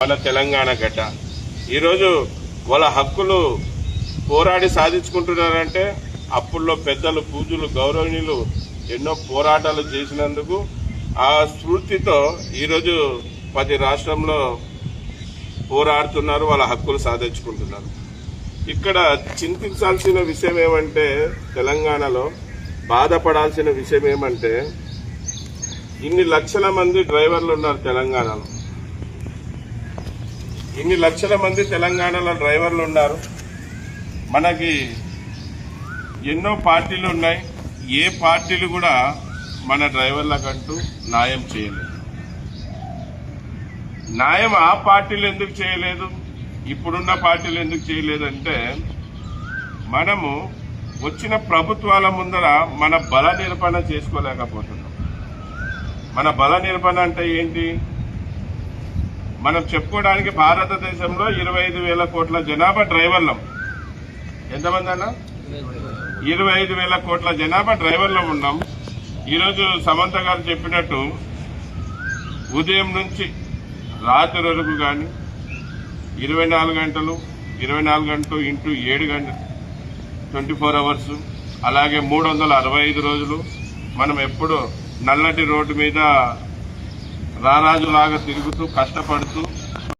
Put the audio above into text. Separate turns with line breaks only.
మన తెలంగాణ గడ్డ ఈరోజు వాళ్ళ హక్కులు పోరాడి సాధించుకుంటున్నారంటే అప్పుల్లో పెద్దలు పూజలు గౌరవనీయులు ఎన్నో పోరాటాలు చేసినందుకు ఆ స్ఫూర్తితో ఈరోజు 10 రాష్ట్రంలో పోరాడుతున్నారు, వాళ్ళ హక్కులు సాధించుకుంటున్నారు. ఇక్కడ చింతించాల్సిన విషయం ఏమంటే, తెలంగాణలో బాధపడాల్సిన విషయం ఏమంటే, ఇన్ని లక్షల మంది డ్రైవర్లు ఉన్నారు తెలంగాణలో. ఇన్ని లక్షల మంది తెలంగాణలో డ్రైవర్లు ఉన్నారు. మనకి ఎన్నో పార్టీలు ఉన్నాయి. ఏ పార్టీలు కూడా మన డ్రైవర్లకంటూ న్యాయం చేయలేదు. న్యాయం ఆ పార్టీలు ఎందుకు చేయలేదు, ఇప్పుడున్న పార్టీలు ఎందుకు చేయలేదంటే, మనము వచ్చిన ప్రభుత్వాల ముందర మన బల నిరూపణ చేసుకోలేకపోతున్నాం. మన బల నిరూపణ అంటే ఏంటి? మనం చెప్పుకోవడానికి భారతదేశంలో 25,000 కోట్ల జనాభా డ్రైవర్లం. ఎంతమంది అన్నా? 25,000 కోట్ల జనాభా డ్రైవర్లం ఉన్నాం. ఈరోజు సమంత గారు చెప్పినట్టు ఉదయం నుంచి రాత్రి వరకు కానీ 24 గంటలు ఇంటూ 7 గంటలు 24 అవర్స్, అలాగే 365 రోజులు మనం ఎప్పుడు నల్లటి రోడ్డు మీద రారాజులాగా తిరుగుతూ కష్టపడుతూ